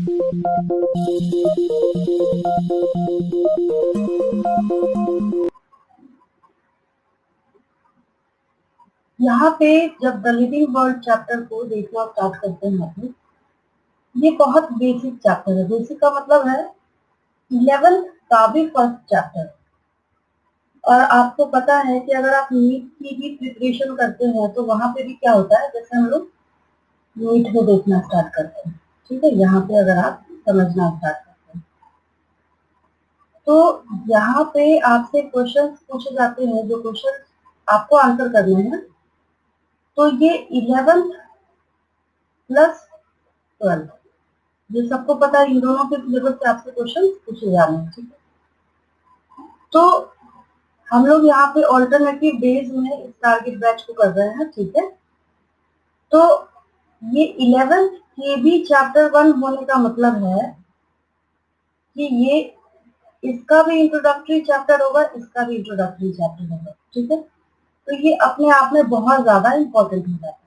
यहाँ पे जब द लिविंग वर्ल्ड चैप्टर को देखना स्टार्ट करते हैं आप लोग, ये बहुत बेसिक चैप्टर है। बेसिक का मतलब है 11th का भी फर्स्ट चैप्टर। और आपको पता है कि अगर आप नीट की भी प्रिपरेशन करते हैं तो वहां पे भी क्या होता है, जैसे हम लोग नीट में देखना स्टार्ट करते हैं, ठीक है। यहाँ पे अगर आप समझना स्टार्ट करते हैं तो यहाँ पे आपसे क्वेश्चंस पूछे जाते हैं, जो क्वेश्चन आपको आंसर करने हैं। तो ये 11th प्लस 12th, ये सबको पता है, इन दोनों के सिलेबस से आपसे क्वेश्चन पूछे जा रहे हैं, ठीक है। तो हम लोग यहाँ पे ऑल्टरनेटिव डेज में इस टारगेट बैच को कर रहे हैं, ठीक है। तो ये 11th के भी चैप्टर 1 होने का मतलब है कि ये इसका भी इंट्रोडक्टरी चैप्टर होगा, इसका भी इंट्रोडक्टरी चैप्टर होगा, ठीक है। तो ये अपने आप में बहुत ज्यादा इंपॉर्टेंट हो जाता है।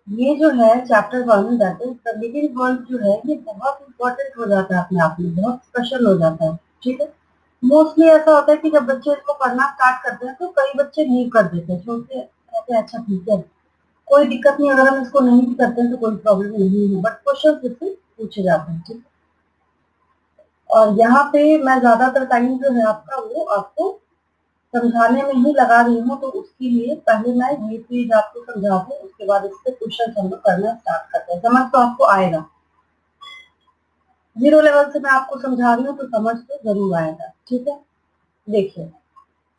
ये जो है chapter 1 that is the living world जो है, ये बहुत इंपॉर्टेंट हो जाता है अपने आप में, बहुत स्पेशल हो जाता है, ठीक है। मोस्टली ऐसा होता है कि जब बच्चे इसको पढ़ना स्टार्ट करते हैं तो कई बच्चे लीव कर देते हैं, छोड़ते कहते हैं अच्छा ठीक है कोई दिक्कत नहीं, अगर हम इसको नहीं भी करते हैं तो कोई प्रॉब्लम नहीं है, बट क्वेश्चन इससे पूछे जाते हैं, ठीक है। और यहाँ पे मैं ज्यादातर टाइम जो है आपका वो आपको समझाने में ही लगा रही हूँ, तो उसके लिए पहले मैं ये चीज आपको समझा दूँ, उसके बाद इससे क्वेश्चन हम लोग करना स्टार्ट करते हैं। समझ तो आपको आएगा, जीरो लेवल से मैं आपको समझा रही हूँ तो समझ तो जरूर आएगा, ठीक है। देखिए,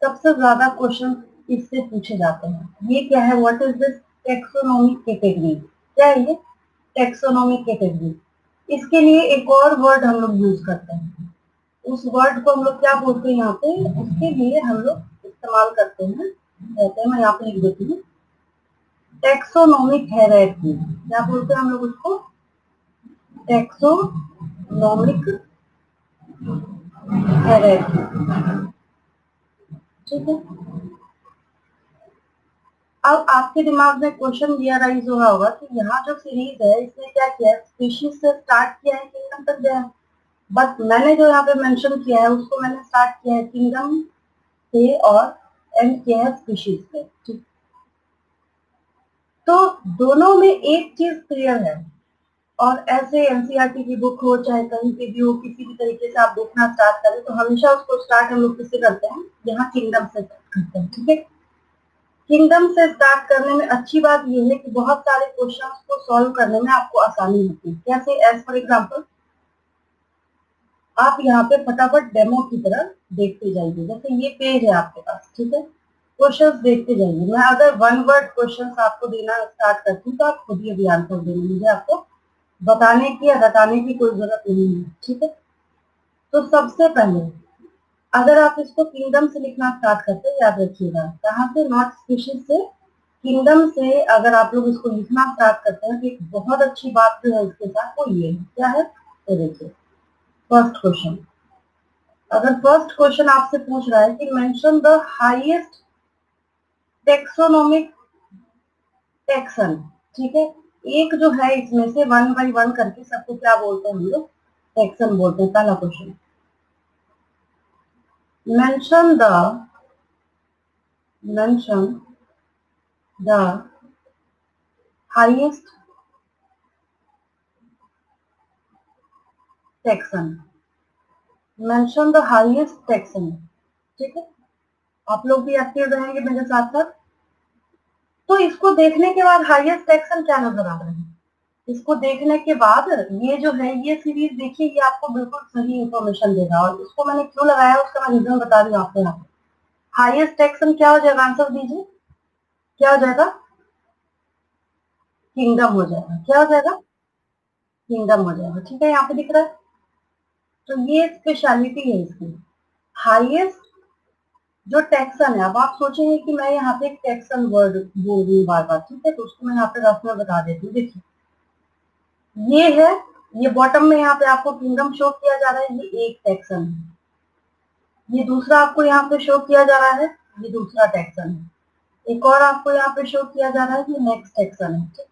सबसे ज्यादा क्वेश्चन इससे पूछे जाते हैं। ये क्या है, what is this taxonomic category, क्या है ये टेक्सोनोमिक कैटेगरी। इसके लिए एक और वर्ड हम लोग यूज करते हैं, उस वर्ड को हम लोग क्या बोलते हैं यहाँ पे, उसके लिए हम लोग इस्तेमाल करते हैं, कहते हैं, मैं यहाँ पे लिख देती हूँ, टेक्सोनोमिक हायरार्की। क्या बोलते हैं हम लोग उसको, टेक्सोनोमिक हायरार्की, ठीक है। अब आपके दिमाग में क्वेश्चन ये राइज हो रहा होगा कि यहाँ जो सीरीज है इसने क्या किया है, स्पीशीज से स्टार्ट किया है, किंगडम तक गया है। बट मैंने जो यहाँ पे मेंशन किया है उसको मैंने स्टार्ट किया है किंगडम से और एंड किया है स्पीशीज से, ठीक। तो दोनों में एक चीज क्लियर है, और ऐसे एनसीईआरटी की बुक हो चाहे कहीं पे भी हो, किसी भी तरीके से आप देखना स्टार्ट करें तो हमेशा उसको स्टार्ट हम लोग किससे करते हैं, यहाँ किंगडम से स्टार्ट करते हैं, ठीक है। किंगडम से स्टार्ट करने में अच्छी बात यह है कि बहुत सारे क्वेश्चंस को सॉल्व करने में आपको आसानी होती है। कैसे, एज फॉर एग्जांपल आप यहाँ पे फटाफट डेमो की तरह देखते जाइए, जैसे ये पेज है आपके पास, ठीक है। क्वेश्चंस देखते जाइए, मैं अगर वन वर्ड क्वेश्चंस आपको देना स्टार्ट करती हूँ तो आप खुद ही अभी आंसर देंगे, मुझे आपको बताने की या बताने की कोई जरूरत नहीं है, ठीक है। तो सबसे पहले अगर आप इसको किंगडम से लिखना स्टार्ट करते हैं, याद रखिएगा कहाँ से, नॉट स्पीशीज से, किंगडम से अगर आप लोग इसको लिखना स्टार्ट करते हैं तो एक बहुत अच्छी बात जो है इसके साथ वो ये है, क्या है, तो देखिए फर्स्ट क्वेश्चन, अगर फर्स्ट क्वेश्चन आपसे पूछ रहा है कि mention the highest taxonomic taxon, ठीक है। एक जो है इसमें से 1 by 1 करके सबको क्या बोलते हैं हम लोग, टेक्सन बोलते हैं। पहला question, mention the highest taxon, mention the highest taxon, ठीक है। आप लोग भी एक्टिव रहेंगे मेरे साथ साथ। तो इसको देखने के बाद हाईएस्ट टैक्सन क्या नजर आ रहा है, इसको देखने के बाद ये जो है ये सीरीज देखिए, ये आपको बिल्कुल सही इंफॉर्मेशन देगा, और इसको मैंने क्यों लगाया उसका मैं रीजन बता रही हूँ आपको। यहाँ हाईएस्ट टैक्सन क्या हो जाएगा, आंसर दीजिए, क्या हो जाएगा, किंगडम हो जाएगा, क्या हो जाएगा, किंगडम हो जाएगा, ठीक है, यहाँ पे दिख रहा है। तो ये स्पेशलिटी है इसकी, हाईएस्ट जो टैक्सन है। अब आप सोचेंगे कि मैं यहाँ पे एक टैक्सन वर्ड बोल रही हूँ बार बार, ठीक है, तो उसको मैं यहाँ पे रफ में बता देती हूँ। देखिए ये है, ये बॉटम में यहाँ पे आपको किंगडम शो किया जा रहा है, ये एक टैक्सन है। ये दूसरा आपको यहाँ पे शो किया जा रहा है, ये दूसरा टैक्सन है। एक और आपको यहाँ पे शो किया जा रहा है, ये नेक्स्ट टैक्सन है, ठीक।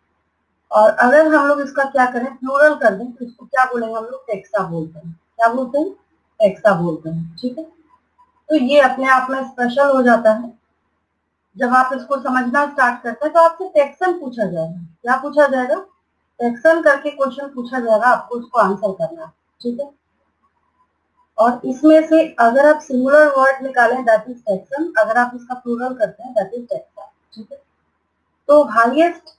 और अगर हम लोग इसका क्या करें, प्लूरल कर दें, तो इसको क्या बोलेंगे हम लोग, टेक्सा बोलते हैं। क्या बोलते हैं, टेक्सा बोलते हैं। ठीक है, तो ये अपने आप में स्पेशल हो जाता है। जब आप इसको समझना स्टार्ट करते हैं तो आपसे टेक्सन पूछा जाएगा। क्या पूछा जाएगा, टेक्सन करके क्वेश्चन पूछा जाएगा, आपको उसको आंसर करना है। ठीक है, और इसमें से अगर आप सिंगुलर वर्ड निकालें दैट इज टेक्सन, अगर आप इसका प्लूरल करते हैं दैट इज टेक्सा। ठीक है, तो हाईएस्ट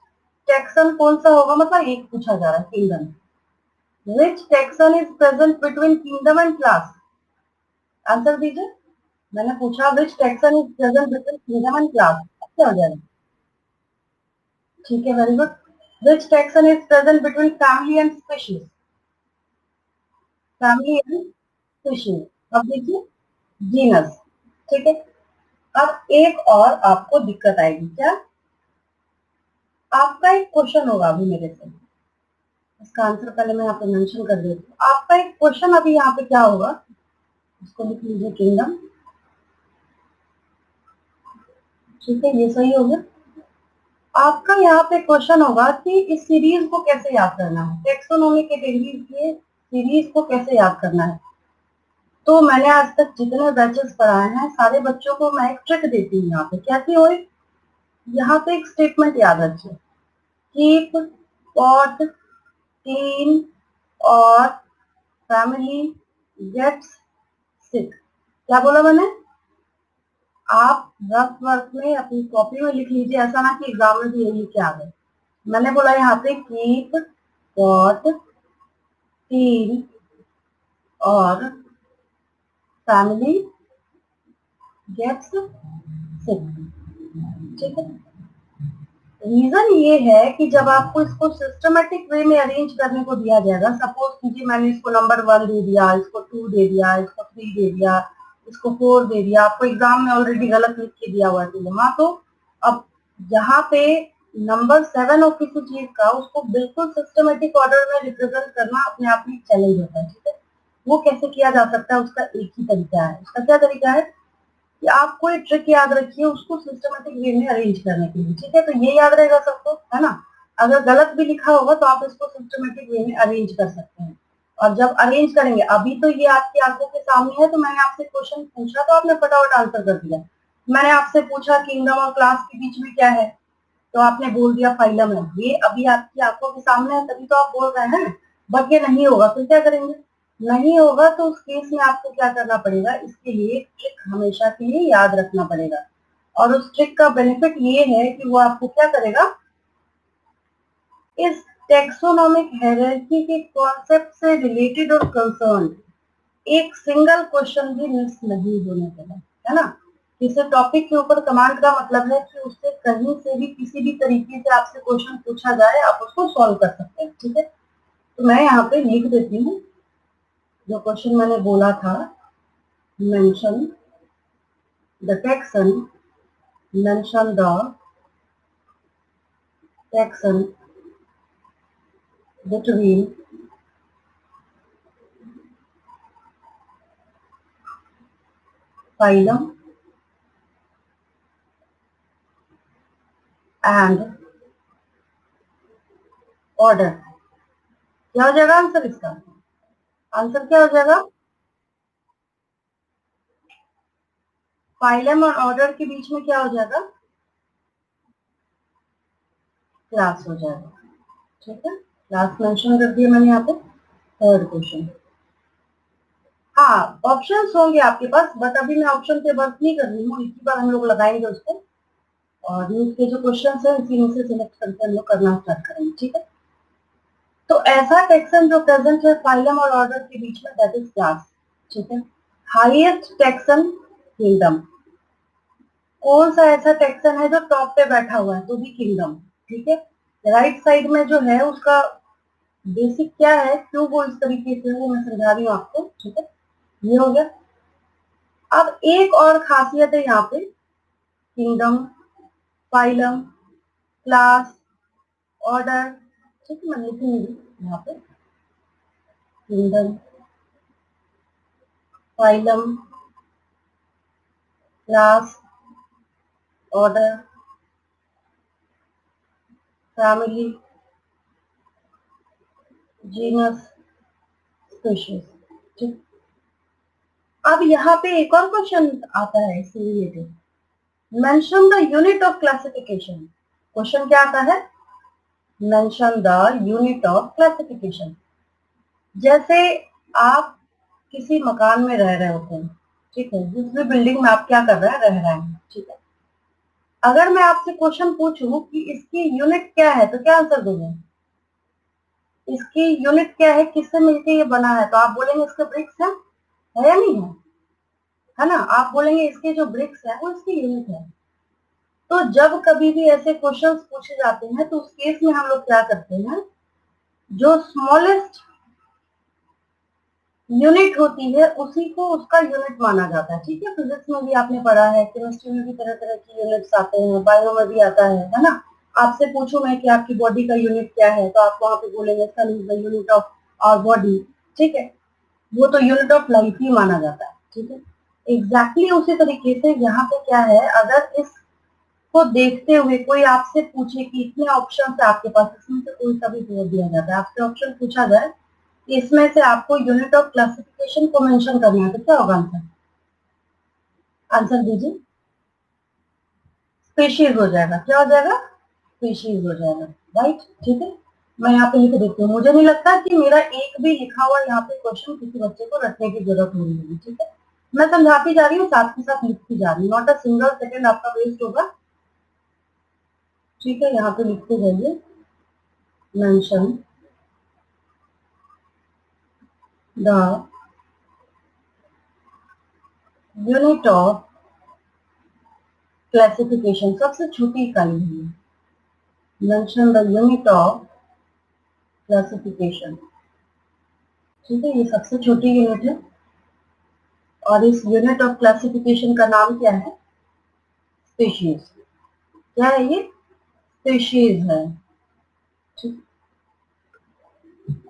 टेक्सन कौन सा होगा, मतलब एक पूछा जा रहा है, kingdom. Which taxon is present between kingdom and class, answer दीजिए। मैंने पूछा which taxon is present between kingdom and class, क्या हो जाएगा। ठीक है, very good. Which taxon is present between family and species, family and species, अब देखिए जीनस। ठीक है, अब एक और आपको दिक्कत आएगी, क्या, आपका एक क्वेश्चन होगा अभी मेरे से, इसका आंसर पहले मैं यहाँ पे मेंशन कर देती हूँ। आपका एक क्वेश्चन अभी यहाँ पे क्या होगा, इसको लिख लीजिए किंगडम। ठीक है, ये सही हो गया। आपका यहाँ पे क्वेश्चन होगा कि इस सीरीज को कैसे याद करना है, टेक्सोनोमी कैटेगरीज के सीरीज को कैसे याद करना है। तो मैंने आज तक जितने बैचेस पढ़ाए हैं सारे बच्चों को मैं एक ट्रिक देती हूँ यहाँ पे, क्या थी वो, यहाँ पे एक स्टेटमेंट याद रखिए, कीप, पॉट, क्लीन और फैमिली गेट्स सिक। क्या बोला मैंने, आप रफ वर्क में अपनी कॉपी में लिख लीजिए, ऐसा ना कि एग्जाम में भी यही लिख के आ गए। मैंने बोला यहाँ पे कीप, पॉट, क्लीन और फैमिली गेट्स सिक। ठीक है, रीजन ये है कि जब आपको इसको सिस्टमेटिक वे में अरेंज करने को दिया जाएगा, सपोज कीजिए मैंने इसको नंबर 1 दे दिया, इसको 2 दे दिया, इसको 3 दे दिया, इसको 4 दे दिया, आपको एग्जाम में ऑलरेडी गलत लिख के दिया हुआ है वहां, तो अब यहाँ पे नंबर 7 हो किसी चीज का, उसको बिल्कुल सिस्टमेटिक ऑर्डर में रिप्रेजेंट करना अपने आप में चैलेंज होता है। ठीक है, वो कैसे किया जा सकता है, उसका एक ही तरीका है। उसका क्या तरीका है कि आप कोई ट्रिक याद रखिए उसको सिस्टमेटिक वे में अरेंज करने के लिए। ठीक है, तो ये याद रहेगा सबको, है ना। अगर गलत भी लिखा होगा तो आप इसको सिस्टमेटिक वे में अरेंज कर सकते हैं। और जब अरेंज करेंगे, अभी तो ये आपकी आंखों के सामने है, तो मैंने आपसे क्वेश्चन पूछा तो आपने फटाफट आंसर कर दिया। मैंने आपसे पूछा किंगडम और क्लास के बीच में क्या है, तो आपने बोल दिया फाइलम है। ये अभी आपकी आंखों के सामने है तभी तो आप बोल रहे हैं। बट ये नहीं होगा फिर क्या करेंगे, नहीं होगा तो उस केस में आपको क्या करना पड़ेगा, इसके लिए ट्रिक हमेशा के लिए याद रखना पड़ेगा। और उस ट्रिक का बेनिफिट ये है कि वो आपको क्या करेगा, इस टेक्सोनोमिक हायरार्की के कॉन्सेप्ट से रिलेटेड और कंसर्न एक सिंगल क्वेश्चन भी मिस नहीं होने देना, है ना। किसी टॉपिक के ऊपर कमांड का मतलब है कि उससे कहीं से भी किसी भी तरीके से आपसे क्वेश्चन पूछा जाए, आप उसको सॉल्व कर सकते हैं। ठीक है, तो मैं यहाँ पे लिख देती हूँ जो क्वेश्चन मैंने बोला था, mention the taxon, mention the taxon between phylum and order. क्या हो जाएगा आंसर इसका, आंसर क्या हो जाएगा, फाइलम और ऑर्डर के बीच में क्या हो जाएगा, क्लास हो जाएगा। ठीक है, क्लास मेंशन कर दिया मैंने यहाँ पे। थर्ड क्वेश्चन, हाँ ऑप्शंस होंगे आपके पास, बट अभी मैं ऑप्शन पे वर्क नहीं कर रही हूँ, इसी बार हम लोग लगाएंगे उसको। और न्यूज के जो क्वेश्चन है इसी में से सिलेक्ट करके हम लोग करना स्टार्ट करेंगे। ठीक है, तो ऐसा टेक्सन जो प्रेजेंट है फाइलम और ऑर्डर के बीच में दैट इज क्लास। ठीक है, हाईएस्ट टेक्सन किंगडम, कौन सा ऐसा टेक्सन है जो टॉप पे बैठा हुआ है, तो भी किंगडम। ठीक है, राइट साइड में जो है उसका बेसिक क्या है, क्यों वो इस तरीके से, वो मैं समझा रही हूँ आपको। ठीक है, ये हो गया। अब एक और खासियत है यहाँ पे, किंगडम, फाइलम, क्लास, ऑर्डर। ठीक है, मैं लिखूंगी यहाँ पे kingdom, phylum, class, order, family genus, species. ठीक, अब यहाँ पे एक और क्वेश्चन आता है इससे related, mention the unit of classification. Question क्या आता है, mention the unit of classification. जैसे आप किसी मकान में रह रहे होते हैं, ठीक है, जिस भी बिल्डिंग में आप क्या कर रहे हैं, रह रहे हैं, ठीक है। अगर मैं आपसे क्वेश्चन पूछूं कि इसकी यूनिट क्या है, तो क्या आंसर दोगे? इसकी यूनिट क्या है, किससे मिलके ये बना है, तो आप बोलेंगे इसके ब्रिक्स है या नहीं है ना? आप बोलेंगे इसके जो ब्रिक्स है वो इसकी यूनिट है। तो जब कभी भी ऐसे क्वेश्चंस पूछे जाते हैं तो उस केस में हम लोग क्या करते हैं, जो स्मॉलेस्ट यूनिट होती है उसी को उसका यूनिट माना जाता है। ठीक है, फिजिक्स में भी आपने पढ़ा है, केमिस्ट्री में भी तरह तरह की यूनिट्स आते हैं, बायो में भी आता है ना? आपसे पूछूं मैं कि आपकी बॉडी का यूनिट क्या है, तो आप वहां पे बोलेंगे sun is the unit of our body. ठीक है, वो तो यूनिट ऑफ लाइफ ही माना जाता है। ठीक है, एग्जैक्टली उसी तरीके से यहाँ पे क्या है, अगर इसको देखते हुए कोई आपसे पूछे कि इतने ऑप्शन है आपके पास, इसमें से कोई सा भी जोड़ दिया जाता है, आपसे ऑप्शन पूछा जाए इसमें से आपको यूनिट ऑफ क्लासिफिकेशन को मेंशन करना है, तो क्या होगा आंसर? आंसर दीजिए। स्पीशीज हो जाएगा। क्या हो जाएगा? स्पीशीज हो जाएगा। राइट, ठीक है, मैं यहाँ पे लिख देती हूँ। मुझे नहीं लगता कि मेरा एक भी लिखा हुआ यहाँ पे क्वेश्चन किसी बच्चे को रखने की जरूरत हो रही होगी। ठीक है, मैं समझाती जा रही हूँ, साथ के साथ लिखती जा रही हूँ, नॉट अ सिंगल सेकेंड आपका वेस्ट होगा। ठीक है, यहाँ पे लिखते जाइए, mention the unit of classification, सबसे छोटी इकाई है, mention the unit of classification. ठीक है, ये सबसे छोटी यूनिट है और इस यूनिट ऑफ क्लासिफिकेशन का नाम क्या है? स्पीशीज। क्या है ये? स्पीशीज है। ठीक,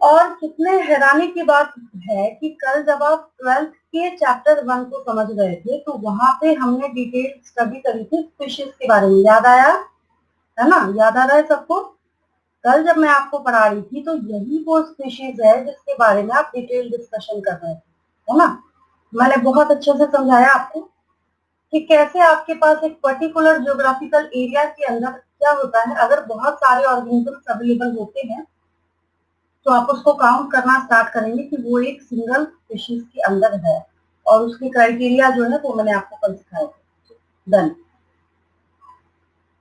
और कितने हैरानी की बात है कि कल जब आप 12th के चैप्टर 1 को समझ रहे थे तो वहां पे हमने डिटेल स्टडी करी थी स्पीशीज के बारे में, याद आया है ना? याद आ रहा है सबको? कल जब मैं आपको पढ़ा रही थी तो यही वो स्पीशीज है जिसके बारे में आप डिटेल डिस्कशन कर रहे थे, है ना? मैंने बहुत अच्छे से समझाया आपको कि कैसे आपके पास एक पर्टिकुलर ज्योग्राफिकल एरिया के अंदर क्या होता है, अगर बहुत सारे ऑर्गेनिजम्स अवेलेबल होते हैं तो आप उसको काउंट करना स्टार्ट करेंगे कि वो एक सिंगल स्पीशीज के अंदर है, और उसके क्राइटेरिया जो है वो मैंने आपको कल सिखाए थे। डन।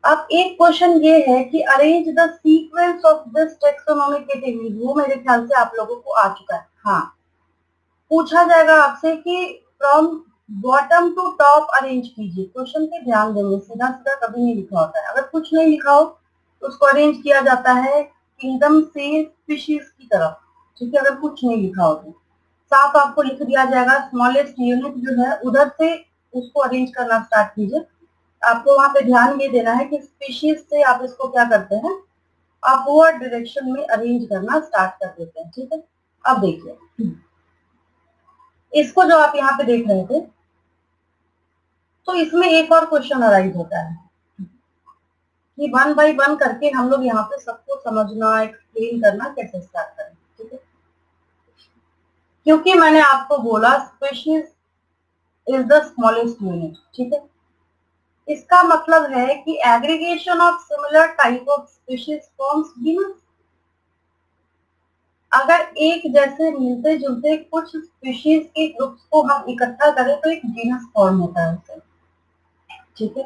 अब एक क्वेश्चन ये है कि arrange the sequence of this taxonomic category, वो मेरे ख्याल से आप लोगों को आ चुका है। हाँ, पूछा जाएगा आपसे कि from bottom to top arrange कीजिए। क्वेश्चन पे ध्यान देंगे, सीधा सीधा कभी नहीं लिखा होता है। अगर कुछ नहीं लिखा हो तो उसको अरेंज किया जाता है किंगडम से स्पीशीज की तरफ। ठीक है, अगर कुछ नहीं लिखा हो तो साफ आपको लिख दिया जाएगा, स्मॉलेस्ट यूनिट जो है उधर से उसको अरेंज करना स्टार्ट कीजिए। आपको वहां पे ध्यान ये देना है कि स्पीशीज से आप इसको क्या करते हैं, अपवर्ड डायरेक्शन में अरेंज करना स्टार्ट कर देते हैं। ठीक है, अब देखिए इसको जो आप यहाँ पे देख रहे थे, तो इसमें एक और क्वेश्चन अराइज होता है कि 1 बाय 1 करके हम लोग यहाँ पे सबको समझना, एक्सप्लेन करना कैसे स्टार्ट करें। ठीक है, क्योंकि मैंने आपको बोला species is the smallest unit. ठीक है, इसका मतलब है कि aggregation of similar type of species forms genus. अगर एक जैसे मिलते जुलते कुछ स्पीशीज के ग्रुप्स को हम इकट्ठा करें तो एक जीनस फॉर्म होता है उससे। ठीक है,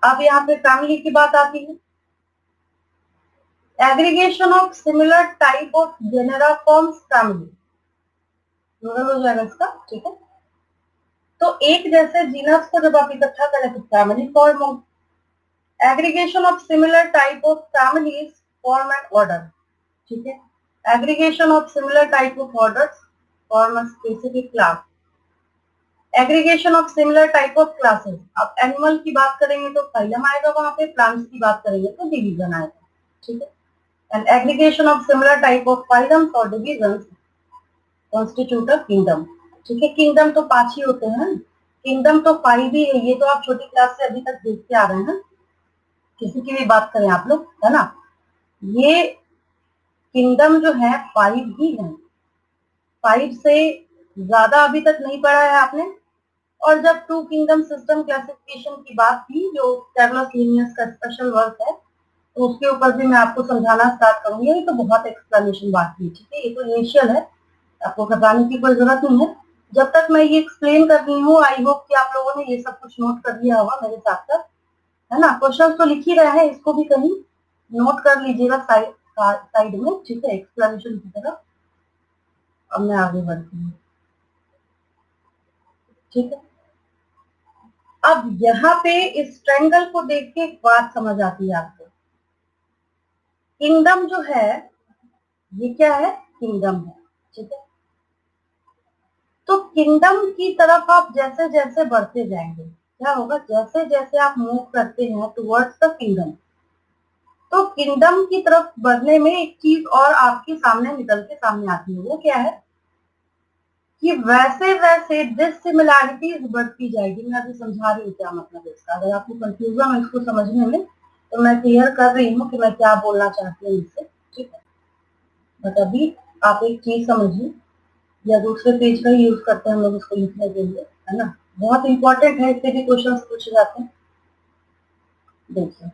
अब यहाँ पे फैमिली की बात आती है, aggregation of similar type of genera forms family, plural हो जाएगा इसका। ठीक है, तो एक जैसे जीनस को जब आप इकट्ठा करें तो फैमिली फॉर्म हो, aggregation of similar type of families form an order. ठीक है, aggregation of similar type of orders form a specific class, aggregation of similar type of classes. अब एनिमल की बात करेंगे तो फाइलम आएगा वहां पे, प्लांट्स की बात करेंगे तो डिवीजन आएगा। ठीक है, and aggregation of similar type of phylums और डिवीजन्स कॉन्स्टिट्यूट अ किंगडम। ठीक है, किंगडम तो 5 ही होते हैं, किंगडम तो 5 ही है, ये तो आप छोटी क्लास से अभी तक देखते आ रहे हैं, किसी की भी बात करें आप लोग, है ना? ये किंगडम जो है 5 ही है, 5 से ज्यादा अभी तक नहीं पढ़ा है आपने। और जब टू किंगडम सिस्टम क्लासिफिकेशन की बात थी, जो कार्लोस लिनियस का स्पेशल वर्क है, तो उसके ऊपर भी मैं आपको समझाना स्टार्ट करूंगी। ये तो बहुत एक्सप्लेनेशन बाकी है, ठीक है, ये तो इनिशियल है, आपको घबराने की कोई जरूरत नहीं है। जब तक मैं ये एक्सप्लेन कर रही हूँ, आई होप कि आप लोगों ने ये सब कुछ नोट कर लिया होगा मेरे साथ साथ, है ना। क्वेश्चन तो लिख ही रहे हैं, इसको भी कहीं नोट कर लीजिएगा साइड में, ठीक है, एक्सप्लेनेशन की तरफ। अब मैं आगे बढ़ती हूँ, ठीक है। अब यहाँ पे इस ट्रायंगल को देख के एक बात समझ आती है आपको। किंगडम जो है, ये क्या है, किंगडम है, ठीक है। तो किंगडम की तरफ आप जैसे जैसे बढ़ते जाएंगे, क्या होगा, जैसे जैसे आप मूव करते हैं टुवर्ड्स द किंगडम, तो किंगडम की तरफ बढ़ने में एक चीज और आपके सामने निकल के सामने आती है। वो क्या है कि वैसे वैसे डिसिमिलैरिटीज बढ़ती जाएगी। मैं अभी समझा रही हूँ क्या मतलब है इसका। अगर आपको कंफ्यूजन है इसको समझने में, तो मैं क्लियर कर रही हूँ कि मैं क्या बोलना चाहती हूँ इससे, ठीक है। बट अभी आप एक चीज समझिए, या दूसरे पेज का ही यूज करते हैं हम लोग इसको लिखने के लिए, है ना। बहुत इंपॉर्टेंट है, इससे भी क्वेश्चन पूछे जाते हैं। देखिए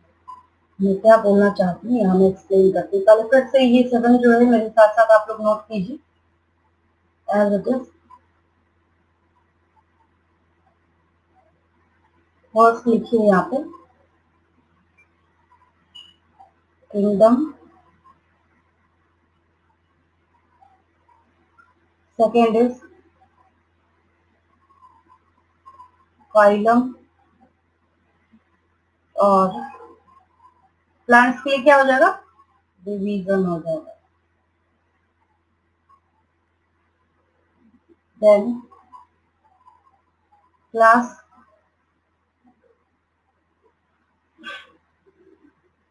मैं क्या बोलना चाहती हूँ, यहाँ मैं एक्सप्लेन करती हूँ। पहले फिर से ये 7 जो है मेरे साथ साथ आप लोग नोट कीजिए एज इट इज। फर्स्ट लिखिए यहाँ पे किंगडम, सेकेंड इज फाइलम, और प्लांट्स के लिए क्या हो जाएगा, डिवीजन हो जाएगा। Then class,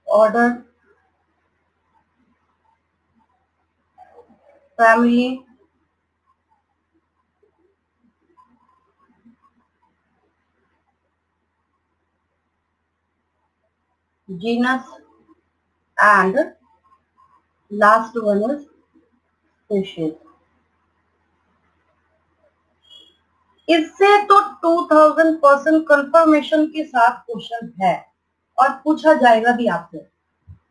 order, family, genus, and last one is species. इससे तो 2000% कंफर्मेशन के साथ क्वेश्चन है, और पूछा जाएगा भी आपसे।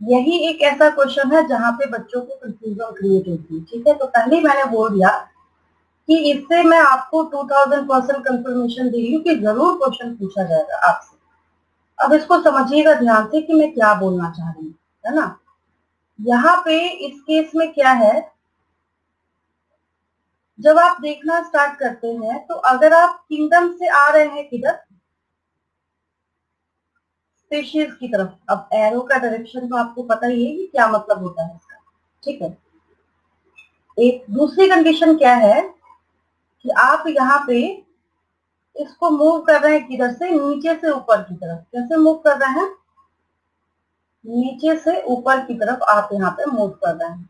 यही एक ऐसा क्वेश्चन है जहां पे बच्चों को कंफ्यूजन क्रिएट होती है, ठीक है। तो पहले मैंने बोल दिया कि इससे मैं आपको 2000% कंफर्मेशन दे रही हूँ कि जरूर क्वेश्चन पूछा जाएगा आपसे। अब इसको समझिएगा ध्यान से कि मैं क्या बोलना चाह रही हूँ, है ना। यहाँ पे इस केस में क्या है, जब आप देखना स्टार्ट करते हैं, तो अगर आप किंगडम से आ रहे हैं किधर, स्पेशीज की तरफ, अब एरो का डायरेक्शन तो आपको पता ही है कि क्या मतलब होता है इसका, ठीक है। एक दूसरी कंडीशन क्या है कि आप यहाँ पे इसको मूव कर रहे हैं किधर से, नीचे से ऊपर की तरफ। कैसे मूव कर रहे हैं, नीचे से ऊपर की तरफ आप यहाँ पे मूव कर रहे हैं,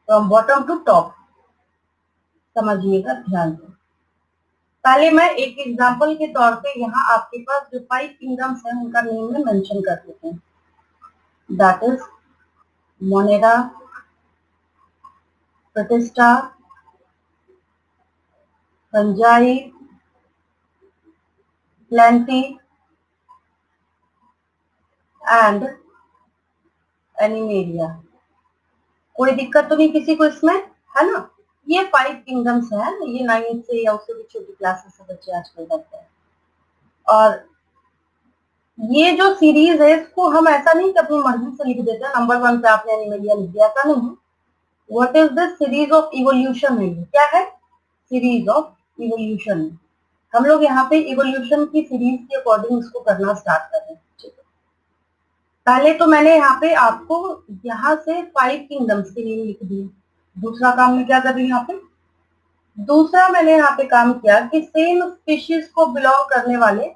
फ्रॉम बॉटम टू टॉप। समझिएगा ध्यान से। पहले मैं एक एग्जांपल के तौर पे यहाँ आपके पास जो 5 किंगडम्स हैं उनका नेम में मेंशन कर देते हैं। दैट इज मोनेरा, प्रतिष्ठा, फंजाई, प्लेंटी एंड एनिमेरिया। कोई दिक्कत तो नहीं किसी को इसमें, है ना। ये 5 किंगडम्स हैं, ये 9 से या उससे भी छोटी क्लासेस से बच्चे आजकल करते हैं। और ये जो सीरीज है इसको हम ऐसा नहीं कि अपनी मर्जी से लिख देते हैं, नंबर 1 पे आपने एनिमेलिया लिख दिया, ऐसा नहीं। What is this, series of evolution है। क्या है, सीरीज ऑफ इवोल्यूशन। हम लोग यहाँ पे इवोल्यूशन की सीरीज के अकॉर्डिंग इसको करना स्टार्ट कर रहे हैं, ठीक है। पहले तो मैंने यहाँ पे आपको यहाँ से 5 किंगडम्स के लिए लिख दिए। दूसरा काम मैं क्या कर रही हूँ यहाँ पे, दूसरा मैंने यहाँ पे काम किया कि सेम स्पीशीज को बिलोंग करने वाले,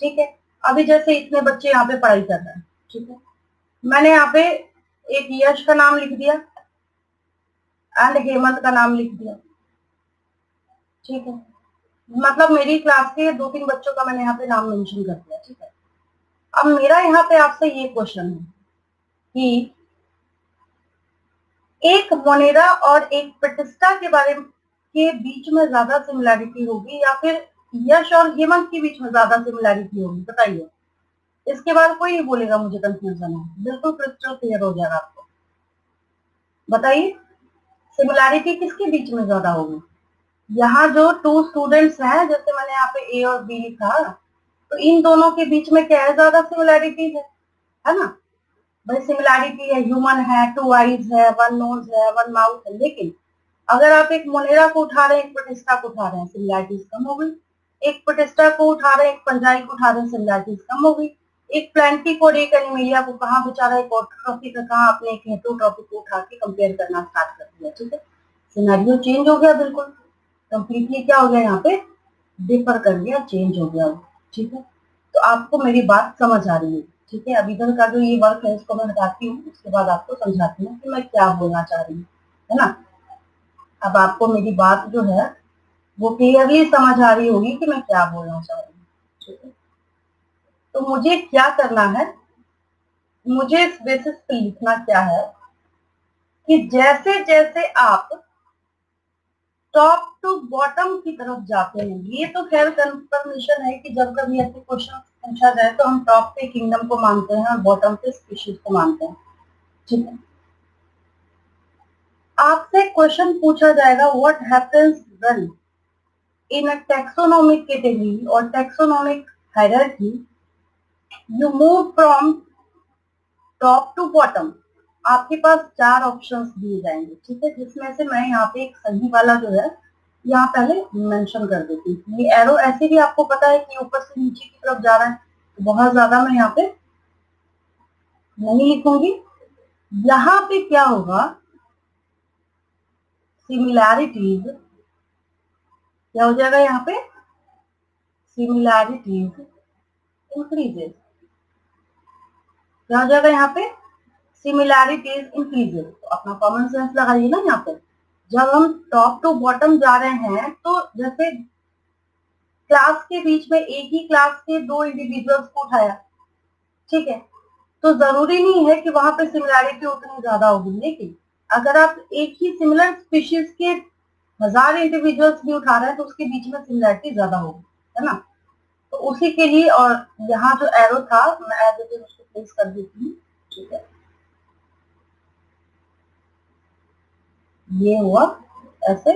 ठीक है। अभी जैसे इतने बच्चे यहाँ पे पढ़ाई कर रहे हैं, ठीक है, मैंने यहाँ पे एक यश का नाम लिख दिया एंड हेमंत का नाम लिख दिया, ठीक है। मतलब मेरी क्लास के 2-3 बच्चों का मैंने यहाँ पे नाम मेंशन कर दिया, ठीक है। अब मेरा यहाँ पे आपसे ये क्वेश्चन है कि एक मोनेरा और एक प्रतिष्ठा के बीच में ज्यादा सिमिलैरिटी होगी या फिर यश और हेमंत के बीच में ज्यादा सिमिलैरिटी होगी, बताइए। इसके बाद कोई नहीं बोलेगा मुझे कंफ्यूजन है, बिल्कुल क्रिस्टल क्लियर हो जाएगा आपको। बताइए सिमिलैरिटी किसके बीच में ज्यादा होगी। यहाँ जो टू स्टूडेंट्स हैं, जैसे मैंने यहाँ पे ए और बी लिखा, तो इन दोनों के बीच में क्या है, ज्यादा सिमिलैरिटी है ना। भाई सिमिलैरिटी है, ह्यूमन है, टू आईज है, वन नोज है, वन माउथ है, लेकिन अगर आप एक मोनेरा को उठा रहे हैं, एक प्रोटिस्टा को उठा रहे हैं, सिमिलैरिटीज कम हो गई। एक प्रोटिस्टा को उठा रहे हैं, एक फंजाई को उठा रहे हैं, सिमिलैरिटीज कम हो गई। एक प्लांटी को और एक एनिमेलिया को कहाँ बेचारा, एक ऑटोट्रॉफी का कहाँ आपने एक हेटेरोट्रॉफी को उठा के कंपेयर करना स्टार्ट कर दिया, ठीक है। सिनेरियो चेंज हो गया, बिल्कुल कंप्लीटली क्या हो गया यहाँ पे, डिफर कर गया, चेंज हो गया, ठीक है। तो आपको मेरी बात समझ आ रही है, ठीक है। अब इधर का जो ये वर्क है इसको मैं हटाती हूँ, उसके बाद आपको समझाती हूँ कि मैं क्या बोलना चाह रही हूँ, है ना। अब आपको मेरी बात जो है वो क्लियरली समझ आ रही होगी कि मैं क्या बोलना चाह रही हूँ, ठीक है। तो मुझे क्या करना है, मुझे इस बेसिस पे लिखना क्या है कि जैसे जैसे आप टॉप टू बॉटम की तरफ जाते हैं, ये तो खैर कंफर्मेशन है कि जब कभी ऐसे क्वेश्चन पूछा जाए तो हम टॉप पे किंगडम को मानते हैं और बॉटम पे स्पीशीज को मानते हैं, ठीक है। आपसे क्वेश्चन पूछा जाएगा what happens when in a taxonomic category और taxonomic hierarchy you move from top to bottom. आपके पास 4 ऑप्शंस दिए जाएंगे, ठीक है, जिसमें से मैं यहाँ पे एक सही वाला जो है यहाँ पहले मेंशन कर देती हूँ। ये एरो ऐसे भी आपको पता है कि ऊपर से नीचे की तरफ जा रहा है, तो बहुत ज्यादा मैं यहाँ पे नहीं लिखूंगी। यहाँ पे क्या होगा, सिमिलैरिटीज क्या हो जाएगा, यहाँ पे सिमिलैरिटीज इंक्रीजेस, क्या हो जाएगा यहाँ पे, सिमिलैरिटीज इंक्रीजेस। तो अपना कॉमन सेंस लगाइए ना यहाँ पे। जब हम टॉप टू बॉटम जा रहे हैं तो जैसे क्लास के बीच में एक ही क्लास के 2 इंडिविजुअल्स को उठाया, ठीक है, तो जरूरी नहीं है कि वहां पे सिमिलैरिटी उतनी ज्यादा होगी, लेकिन अगर आप एक ही सिमिलर स्पीशीज के 1000 इंडिविजुअल्स भी उठा रहे हैं तो उसके बीच में सिमिलैरिटी ज्यादा होगी, है ना। तो उसी के लिए, और यहाँ जो एरो था मैं एज इट इज उसको प्लेस कर देती हूँ, ठीक है। ये हुआ ऐसे,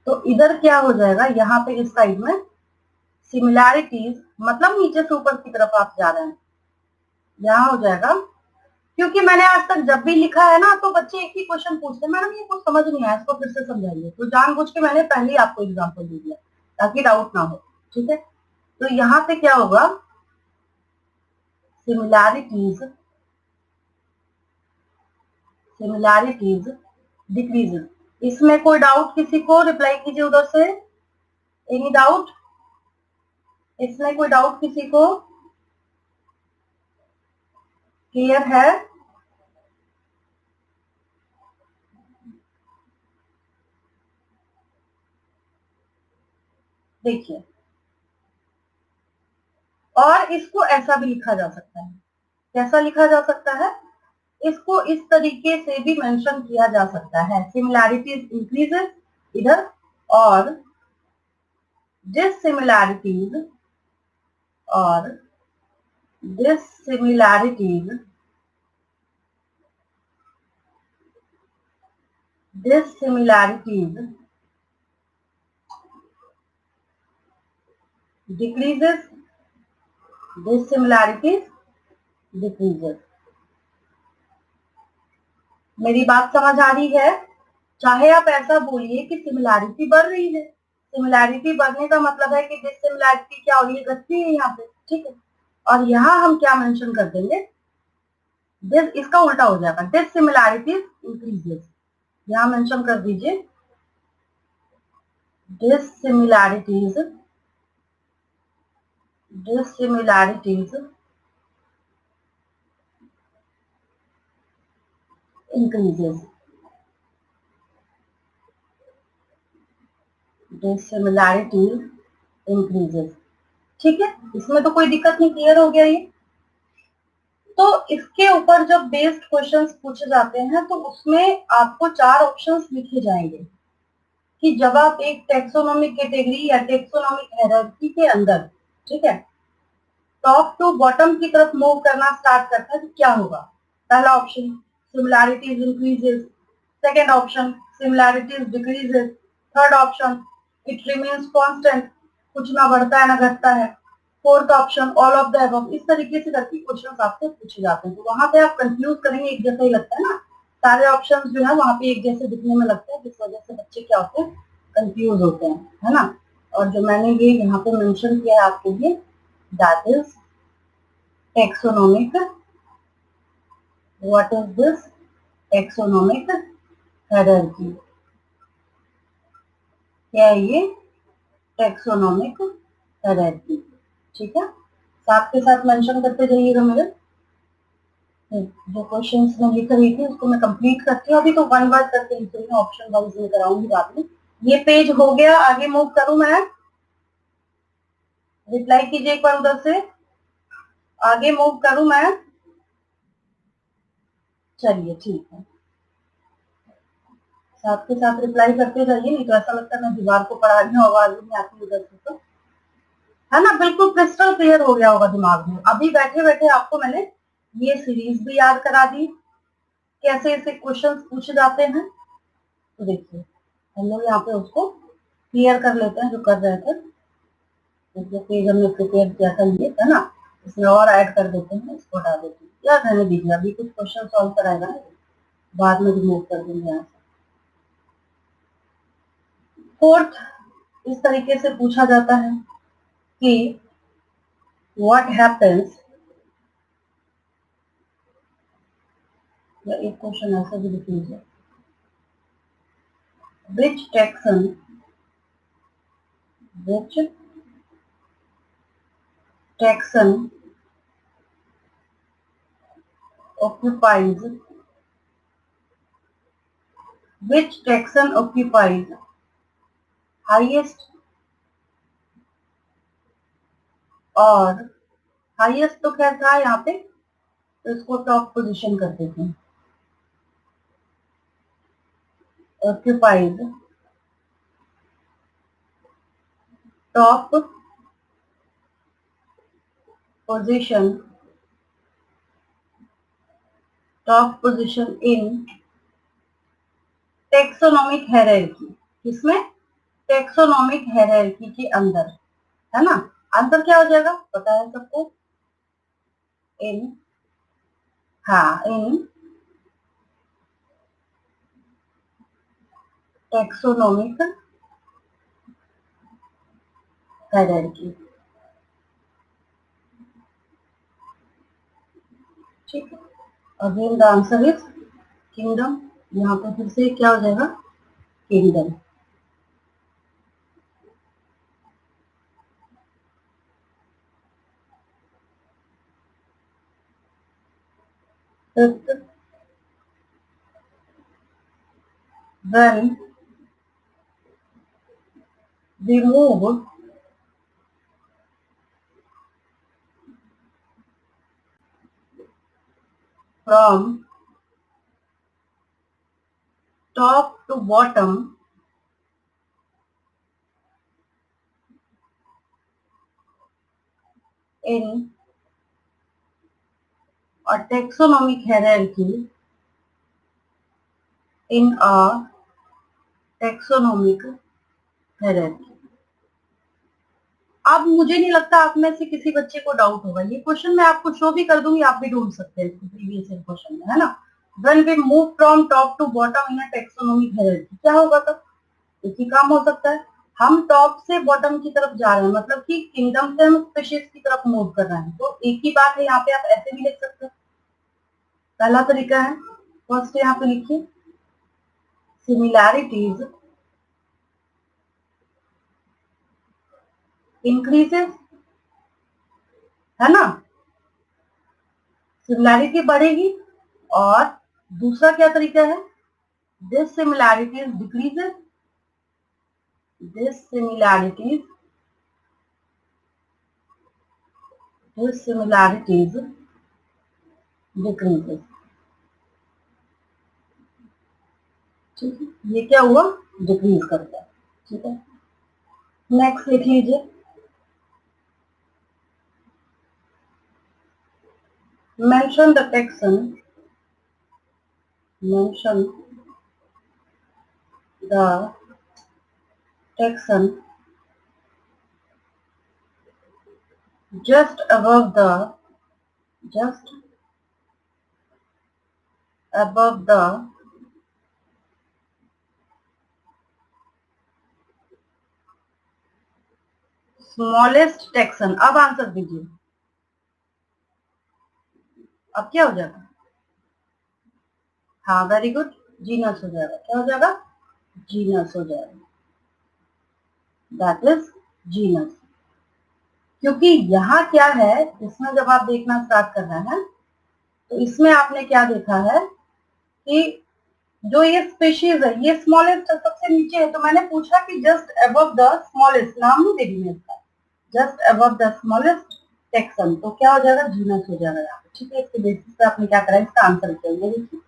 तो इधर क्या हो जाएगा, यहाँ पे इस साइड में सिमिलैरिटीज मतलब नीचे से ऊपर की तरफ आप जा रहे हैं, यहाँ हो जाएगा। क्योंकि मैंने आज तक जब भी लिखा है ना तो बच्चे एक ही क्वेश्चन पूछते हैं, मैडम ये कुछ समझ नहीं आया, इसको फिर से समझाइए, तो जानबूझ के मैंने पहले ही आपको एग्जांपल दे दिया ताकि डाउट ना हो, ठीक है। तो यहाँ पे क्या होगा, सिमिलैरिटीज सिमिलैरिटीज डिक्रीजेस। इसमें कोई डाउट किसी को, रिप्लाई कीजिए उधर से, एनी डाउट, इसमें कोई डाउट किसी को, क्लियर है। देखिए, और इसको ऐसा भी लिखा जा सकता है, कैसा लिखा जा सकता है, इसको इस तरीके से भी मेंशन किया जा सकता है, सिमिलैरिटीज इंक्रीजेस इधर और डिससिमिलैरिटीज और डिससिमिलैरिटीज डिससिमिलैरिटीज डिक्रीजेस, डिससिमिलैरिटीज डिक्रीजेस। मेरी बात समझ आ रही है। चाहे आप ऐसा बोलिए कि सिमिलैरिटी बढ़ रही है, सिमिलैरिटी बढ़ने का मतलब है कि डिससिमिलैरिटी क्या हो रही है, घटती है यहाँ पे, ठीक है। और यहाँ हम क्या मेंशन कर देंगे, इसका उल्टा हो जाएगा, डिससिमिलैरिटीज इंक्रीजेस। यहाँ मेंशन कर दीजिए डिससिमिलैरिटीज डिससिमिलैरिटीज इंक्रीजेस, डिससिमिलैरिटीज इंक्रीजेस, ठीक है। इसमें तो कोई दिक्कत नहीं, क्लियर हो गया ये। तो इसके ऊपर जब बेस्ड क्वेश्चंस पूछे जाते हैं तो उसमें आपको 4 ऑप्शंस लिखे जाएंगे कि जब आप एक टेक्सोनोमिक कैटेगरी या टेक्सोनोमिक हायरार्की के अंदर, ठीक है, टॉप टू बॉटम की तरफ मूव करना स्टार्ट करता है तो क्या होगा। पहला option similarities increases, second option similarities decreases, third option it remains constant, कुछ ना बढ़ता है ना घटता है, fourth option all of the above. इस तरीके से करके क्वेश्चन आपसे पूछे जाते हैं, तो वहां पे आप कंफ्यूज करेंगे, एक जैसा ही लगता है ना, सारे ऑप्शन जो है वहां पे एक जैसे दिखने में लगते हैं, जिस वजह से बच्चे क्या होते हैं, कंफ्यूज होते हैं, है ना। और जो मैंने ये यहाँ पे मेंशन किया है आपके लिए, that is taxonomic, what is this, taxonomic hierarchy, क्या है ये, टेक्सोनोमिक हायरार्की, ठीक है। साथ के साथ मेंशन करते जाइएगा मेरे, जो क्वेश्चंस में लिख रही थी उसको मैं कंप्लीट करती हूँ, अभी तो वन वर्ड करके लिख रही हूँ, ऑप्शन वाइज लेकर आऊंगी बाद में। ये पेज हो गया, आगे मूव करूं मैं, रिप्लाई कीजिए एक बार उधर से, आगे मूव करूं मैं, चलिए ठीक है, साथ के साथ रिप्लाई करते जाइए, नहीं तो ऐसा लगता है मैं दीवार को पढ़ा रही हूँ, आवाज नहीं आती उधर से, तो है ना, बिल्कुल क्रिस्टल क्लियर हो गया होगा दिमाग में। अभी बैठे बैठे आपको मैंने ये सीरीज भी याद करा दी, कैसे ऐसे क्वेश्चंस पूछे जाते हैं। तो देखिए हम लोग यहाँ पे उसको क्लियर कर लेते हैं जो कर रहे थे, जो पेज हमने प्रिपेयर किया था ये, है ना, इसमें और ऐड कर देते हैं, इसको हटा देते हैं, या रहने दीजिए, अभी कुछ क्वेश्चन सॉल्व कराएगा ना, बाद में रिमूव कर देंगे यहाँ से। फोर्थ इस तरीके से पूछा जाता है कि व्हाट हैपेंस, या एक क्वेश्चन ऐसा भी लिख लीजिए, which taxon occupies highest, और हाईएस्ट तो खैर था यहाँ पे, तो इसको टॉप पोजीशन कर देते हैं, occupies top position in taxonomic hierarchy, किसमें, टेक्सोनोमिक हायरार्की के अंदर, है ना। आंसर क्या हो जाएगा पता है सबको, इन, हाँ इन टेक्सोनोमिक हायरार्की, ठीक है। Again the answer is kingdom, यहाँ पे फिर से क्या हो जाएगा, kingdom. When we move from top to bottom in a taxonomic hierarchy, in a taxonomic hierarchy। अब मुझे नहीं लगता आप में से किसी बच्चे को डाउट होगा, ये क्वेश्चन मैं आपको शो भी कर दूंगी, आप भी ढूंढ सकते हैं प्रीवियस क्वेश्चन में, है ना। When we move from top to bottom in a taxonomic hierarchy, क्या होगा तब, एक ही काम हो सकता है, हम टॉप से बॉटम की तरफ जा रहे हैं, मतलब कि किंगडम से हम स्पीशीज की तरफ मूव कर रहे हैं, तो एक ही बात है, यहाँ पे आप ऐसे भी लिख सकते हैं। पहला तरीका है, फर्स्ट यहाँ पे लिखिए, सिमिलैरिटीज इंक्रीजेस, है ना, सिमिलैरिटी बढ़ेगी। और दूसरा क्या तरीका है, this similarities decreases, this similarities decreases. ठीक है, ये क्या हुआ, डिक्रीज करता है। ठीक है, नेक्स्ट लिख लीजिए, mention the taxon, mention the taxon just above the smallest taxon। अब आंसर दीजिए, अब क्या हो जाएगा, हाँ वेरी गुड, जीनस हो जाएगा। क्या हो जाएगा, जीनस हो जाएगा, दैट इज जीनस। क्योंकि यहाँ क्या है, इसमें जब आप देखना स्टार्ट कर रहे हैं तो इसमें आपने क्या देखा है कि जो ये स्पीशीज है ये स्मॉलेस्ट सबसे नीचे है, तो मैंने पूछा कि जस्ट अबव द स्मॉलेस्ट, नाम नहीं देगी मैं इसका, just above the smallest taxon, तो क्या हो जाएगा, जीनस हो जाएगा यहाँ पे। ठीक है, इसके बेसिस पे आपने क्या करा, इसका आंसर चाहिए, देखिए,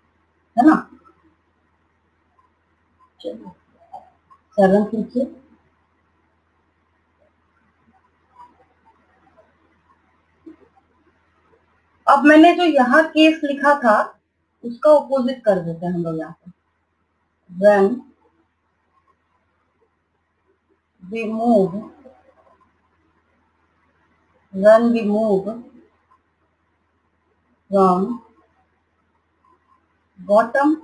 है ना। चलिए 7 लिखिए, अब मैंने जो यहाँ केस लिखा था उसका ऑपोजिट कर देते हैं हम लोग यहाँ पे, when we move from bottom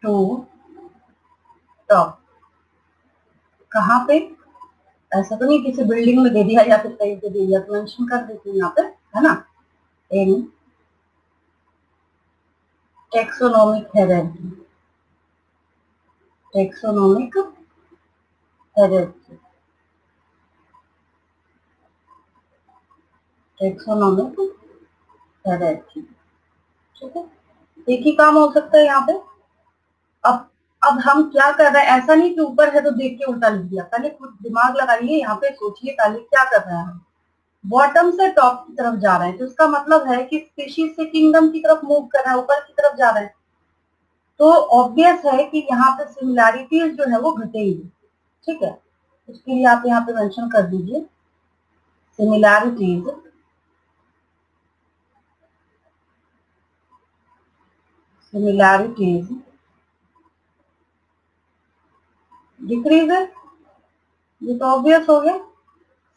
to top, कहाँ पे, ऐसा तो नहीं किसी बिल्डिंग में दे दिया या फिर कहीं पे दे दिया, तो मेंशन कर देती हूँ यहाँ पे, है ना, in taxonomic hierarchy, taxonomic hierarchy, taxonomic hierarchy. ठीक है, एक ही काम हो सकता है यहाँ पे। अब अब हम क्या कर रहे हैं, ऐसा नहीं कि ऊपर है तो देख के उल्टा लिख दिया, पहले खुद दिमाग लगाइए, यहाँ पे सोचिए पहले क्या कर रहे हैं हम, बॉटम से टॉप की तरफ जा रहे हैं, तो इसका मतलब है कि स्पीशीज से किंगडम की तरफ मूव कर रहे हैं, ऊपर की तरफ जा रहे हैं, तो ऑब्वियस है कि यहाँ पे सिमिलैरिटीज जो है वो घटेगी। ठीक है, उसके लिए आप यहाँ पे मेंशन कर दीजिए, सिमिलैरिटीज सिमिलैरिटीज डिक्रीजेस, ये तो ऑब्वियस हो गया,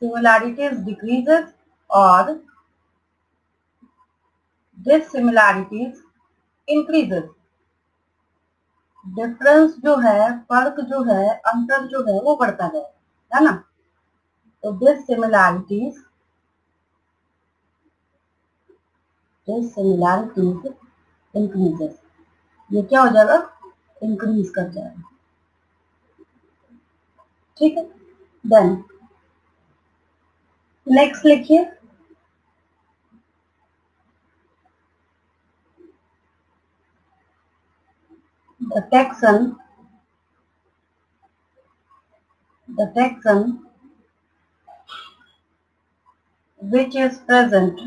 सिमिलैरिटीज डिक्रीजेस और डिससिमिलैरिटीज इंक्रीजेस, डिफरेंस जो है, फर्क जो है, अंतर जो है वो बढ़ता जाएगा, है ना, तो डिससिमिलैरिटीज इंक्रीजेस, ये क्या हो जाएगा, इंक्रीज कर जाएगा। ठीक है, देन नेक्स्ट लिखिए, the taxon which is present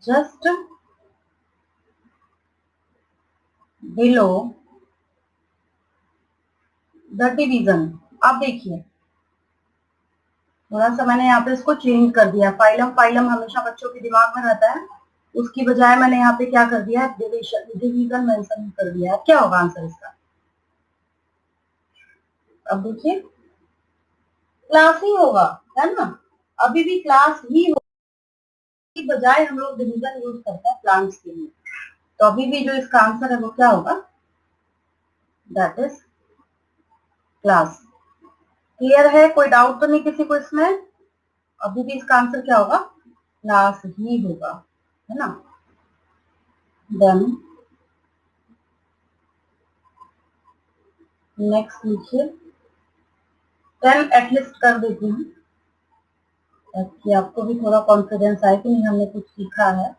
just below the division। अब देखिए, थोड़ा सा मैंने यहाँ पे इसको चेंज कर दिया, फाइलम फाइलम हमेशा बच्चों के दिमाग में रहता है, उसकी बजाय मैंने यहाँ पे क्या कर दिया, डिवीजन मेंशन कर दिया। क्या होगा आंसर इसका, अब देखिए, क्लास ही होगा, है ना, अभी भी क्लास ही होगा, की बजाय हम लोग डिवीजन यूज करते हैं प्लांट्स के लिए, तो अभी भी जो इसका आंसर है वो क्या होगा, दैट इज क्लास। क्लियर है, कोई डाउट तो नहीं किसी को इसमें, अभी भी इसका आंसर क्या होगा, क्लास ही होगा, है ना। देन नेक्स्ट लिखिए, 10 एटलीस्ट कर देती हूँ ताकि आपको भी थोड़ा कॉन्फिडेंस आए कि नहीं हमने कुछ सीखा है।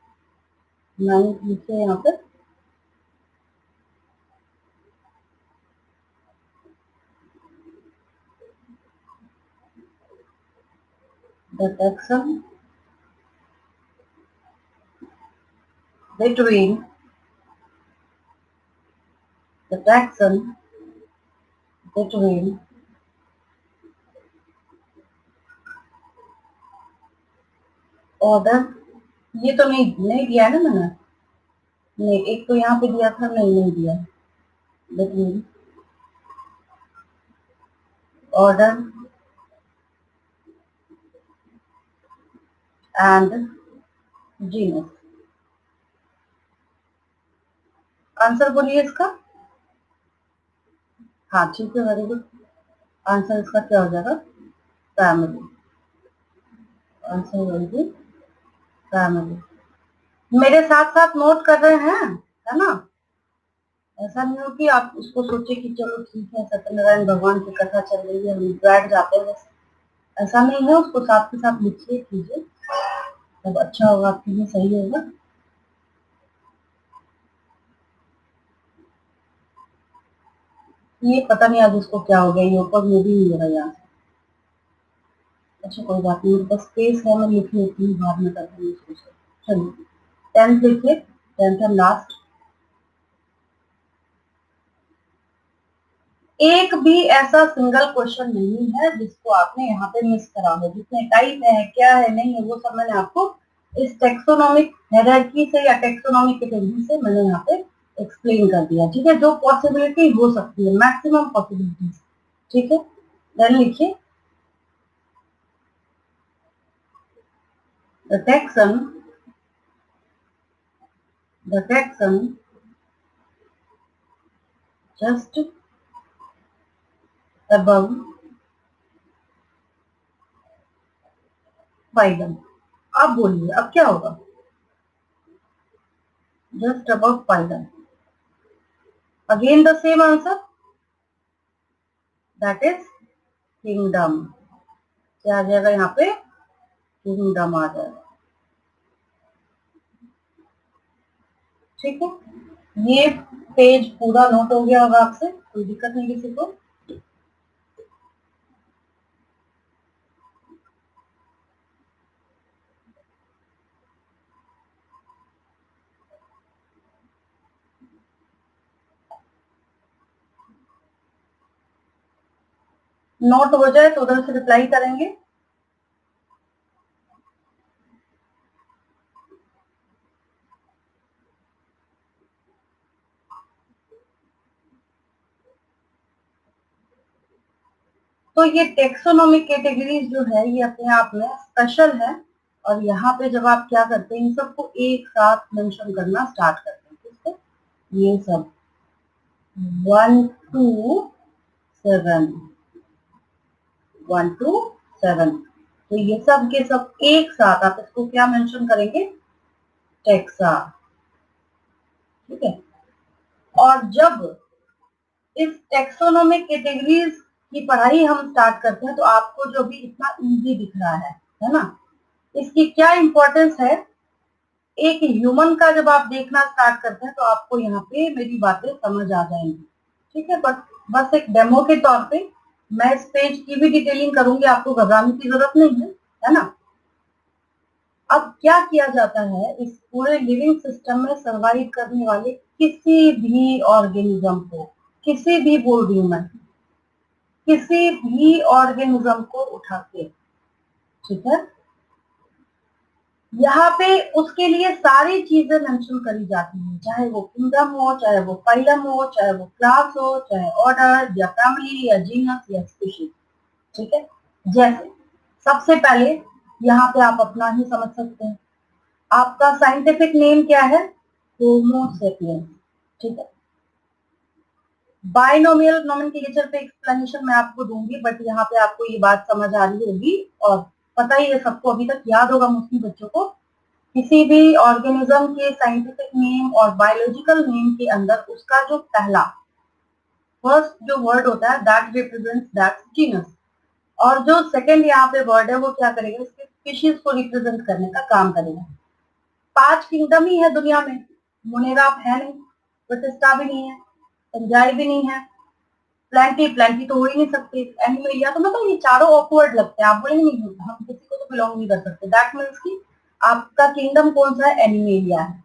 9 लिखिए यहाँ पे, the taxon between the taxon between order, ये तो नहीं नहीं दिया है ना मैंने, नहीं एक तो यहाँ पे दिया था, नहीं दिया, between order and genus। Answer बोलिए इसका। हाँ ठीक है, वेरी गुड। आंसर इसका क्या हो जाएगा? फैमिली। आंसर होगी फैमिली। मेरे साथ साथ नोट कर रहे हैं, है ना? ऐसा नहीं हो कि आप उसको सोचे कि चलो ठीक है सत्यनारायण भगवान की कथा चल रही है, हम बैठ जाते हैं बस। ऐसा नहीं है, उसको साथ के साथ लिखिए कीजिए, तब अच्छा होगा, आपके लिए सही होगा। ये पता नहीं आज उसको क्या हो गया, ये ऊपर में भी नहीं हो रहा यहाँ से। अच्छा कोई बात नहीं, मेरे पास स्पेस है, मैं लिख लेती हूँ, बाद में कर दूंगी उसको। चलिए 10th लिखिए, 10th एंड लास्ट। एक भी ऐसा सिंगल क्वेश्चन नहीं है जिसको आपने यहाँ पे मिस करा हो। जितने टाइप है, क्या है, नहीं है, वो सब मैंने आपको इस टेक्सोनोमिक हायरार्की से या टेक्सोनोमिक कैटेगरी से मैंने यहाँ पे एक्सप्लेन कर दिया। ठीक है, जो पॉसिबिलिटी हो सकती है, मैक्सिमम पॉसिबिलिटीज। ठीक है, देन लिखिए the taxon just above phylum। अब बोलिए अब क्या होगा? Just above phylum, again the same answer, that is kingdom. क्या आ जाएगा यहाँ पे? किंगडम आ जाएगा। ठीक है, ये पेज पूरा नोट हो गया होगा आपसे, कोई दिक्कत नहीं किसी को? नोट हो जाए तो उधर से रिप्लाई करेंगे। तो ये टेक्सोनोमिक कैटेगरीज जो है ये अपने आप में स्पेशल है, और यहाँ पे जब आप क्या करते हैं, इन सबको एक साथ मेंशन करना स्टार्ट करते हैं। ठीक है, ये सब 1 to 7, 1 to 7, तो ये सब के सब एक साथ आप इसको क्या मेंशन करेंगे? टेक्सा। ठीक है, और जब इस टेक्सोनोमिक कैटेगरीज की पढ़ाई हम स्टार्ट करते हैं तो आपको जो भी इतना इजी दिख रहा है ना, इसकी क्या इंपॉर्टेंस है? एक ह्यूमन का जब आप देखना स्टार्ट करते हैं तो आपको यहाँ पे मेरी बातें समझ आ जाएंगी। ठीक है, बस एक डेमो के तौर पे मैं इस पेज की भी डिटेलिंग करूंगी, आपको घबराने की जरूरत नहीं है ना? अब क्या किया जाता है, इस पूरे लिविंग सिस्टम में सरवाइव करने वाले किसी भी ऑर्गेनिज्म को, किसी भी बोल रही हूं मैं, किसी भी ऑर्गेनिज्म को उठा के, ठीक है, यहाँ पे उसके लिए सारी चीजें मेंशन करी जाती हैं, चाहे वो किंगडम हो, चाहे वो फाइलम हो, चाहे वो क्लास हो, चाहे ऑर्डर या फैमिली या जीनस या स्पीशीज। ठीक है, जैसे सबसे पहले यहाँ पे आप अपना ही समझ सकते हैं, आपका साइंटिफिक नेम क्या है? होमो सेपियंस। ठीक है, बायनोमियल नोमेनक्लेचर पे एक्सप्लेनेशन मैं आपको दूंगी, बट यहाँ पे आपको ये बात समझ आ रही होगी और पता ही है सबको, अभी तक याद होगा मुस्लिम बच्चों को, किसी भी ऑर्गेनिज्म के साइंटिफिक नेम और बायोलॉजिकल नेम के अंदर उसका जो पहला फर्स्ट जो वर्ड होता है दैट रिप्रेजेंट्स दैट जीनस, और जो सेकंड यहाँ पे वर्ड है वो क्या करेगा? इसके स्पीशीज को रिप्रेजेंट करने का काम करेगा। 5 किंगडम ही है दुनिया में, मुनेराप है नहीं, प्रतिष्ठा भी नहीं है, पंजाई भी नहीं है, प्लेंटी प्लेंटी तो हो ही नहीं सकती, एनिमेलिया तो मतलब ये चारों ऑकवर्ड लगते हैं। आप बोलेंगे नहीं हम किसी को तो बिलोंग नहीं कर सकते। दैट मीन्स कि आपका किंगडम कौन सा है, एनिमेलिया है।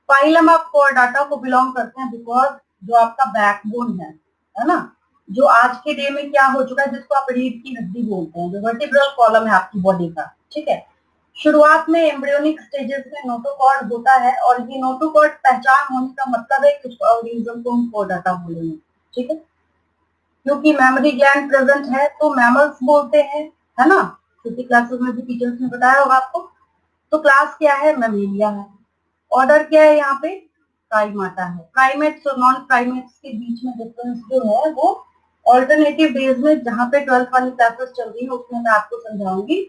फाइलम आप कोर्डाटा को बिलोंग करते हैं बिकॉज जो आपका बैकबोन है ना, जो आज के डे में क्या हो चुका है, जिसको आप रीढ़ की हड्डी बोलते हैं, जो वर्टिब्रल कॉलम है आपकी बॉडी का, ठीक है। शुरुआत में एम्ब्रियोनिक स्टेजेस में नोटोकॉर्ड होता है, और ये नोटोकॉर्ड पहचान होने का मतलब है कि उस ऑर्गेनिज्म को हम कोर्डाटा बोलेंगे, ठीक है। क्योंकि मेमोरी ग्लैंड प्रेजेंट है तो मैमल्स बोलते हैं, है ना। छोटी क्लासेस में भी टीचर्स ने बताया होगा आपको। तो क्लास क्या है, मेमेलिया है। ऑर्डर क्या है यहाँ पे, प्राइमाटा है। प्राइमेट्स और नॉन प्राइमेट्स के बीच में डिफरेंस जो है वो ऑल्टरनेटिव डेज में, जहाँ पे 12th वाली क्लासेस चल रही है उसमें मैं आपको समझाऊंगी।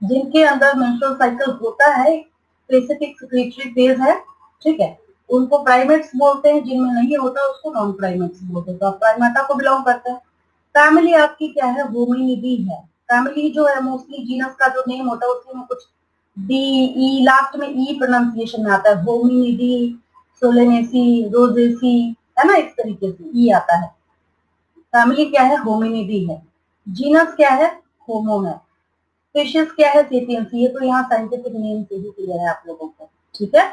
जिनके अंदर मेंस्ट्रुअल साइकिल होता है, स्पेसिफिक सेक्रेटरी फेज है, ठीक है, उनको प्राइमेट्स बोलते हैं। जिनमें नहीं होता उसको नॉन प्राइमेट्स बोलते हैं। तो आप प्राइमाटा को बिलोंग करते हैं। फैमिली आपकी क्या है, होमिनिडी है। फैमिली जो है मोस्टली जीनस का जो नेम होता है उसमें कुछ डी ई लास्ट में ई प्रोनाउंसिएशन में आता है, होमिनिडी, सोलेनेसी, रोजेसी, है ना, इस तरीके से ई आता है। फैमिली क्या है, होमिनिडी है। जीनस क्या है, होमो है। स्पीशीज क्या है, सेपियंस। ये तो यहाँ साइंटिफिक नेम से ही क्लियर है आप लोगों को, ठीक है।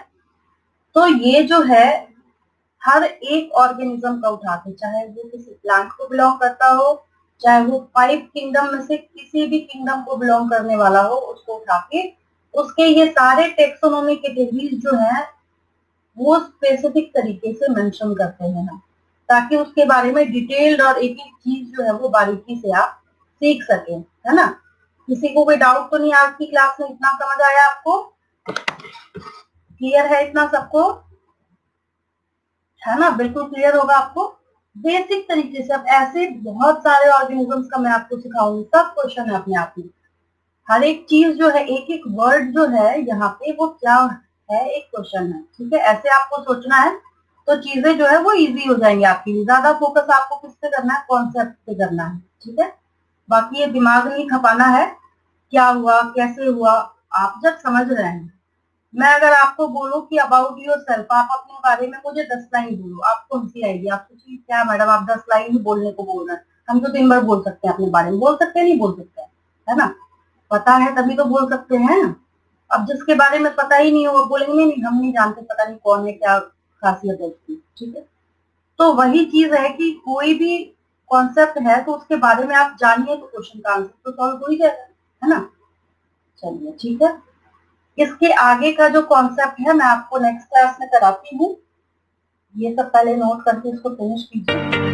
तो ये जो है हर एक ऑर्गेनिज्म का उठा के, चाहे वो किसी प्लांट को बिलोंग करता हो, चाहे वो 5 किंगडम में से किसी भी किंगडम को बिलोंग करने वाला हो, उसको उठा के उसके ये सारे टेक्सोनोमी कैटेगरीज जो है वो स्पेसिफिक तरीके से मेंशन करते हैं ना, ताकि उसके बारे में डिटेल्ड और एक एक चीज जो है वो बारीकी से आप सीख सकें, है ना। किसी को कोई डाउट तो नहीं आज की क्लास में, इतना समझ आया आपको, क्लियर है इतना सबको, है ना, बिल्कुल क्लियर होगा आपको। बेसिक तरीके से अब ऐसे बहुत सारे ऑर्गेनिजम्स का मैं आपको सिखाऊंगी, सब क्वेश्चन है अपने आप में। हर एक चीज जो है, एक एक वर्ड जो है यहाँ पे वो क्या है, एक क्वेश्चन है, ठीक है। ऐसे आपको सोचना है तो चीजें जो है वो इजी हो जाएंगी आपके लिए। ज्यादा फोकस आपको किस पे करना है, कॉन्सेप्ट पे करना है, ठीक है। बाकी ये दिमाग नहीं खपाना है, क्या हुआ कैसे हुआ, आप जब समझ रहे हैं। मैं अगर आपको बोलूं कि अबाउट योर सेल्फ, आप अपने बारे में मुझे 10 लाइन बोलो, आपको हंसी आएगी। आप सोचिए क्या मैडम आप 10 लाइन ही बोलने को बोल रहे हैं, हम तो दिन भर बोल सकते हैं अपने बारे में। बोल सकते हैं, नहीं बोल सकते हैं, है ना। पता है तभी तो बोल सकते हैं। अब जिसके बारे में पता ही नहीं हो वो बोलेंगे नहीं हम नहीं जानते, पता नहीं कौन है, क्या खासियत है उसकी, ठीक है। तो वही चीज है कि कोई भी कॉन्सेप्ट है तो उसके बारे में आप जानिए तो क्वेश्चन का आंसर तो सॉल्व हो ही जाएगा, है ना। चलिए ठीक है, इसके आगे का जो कॉन्सेप्ट है मैं आपको नेक्स्ट क्लास में कराती हूँ। ये सब पहले नोट करके इसको फिनिश कीजिए।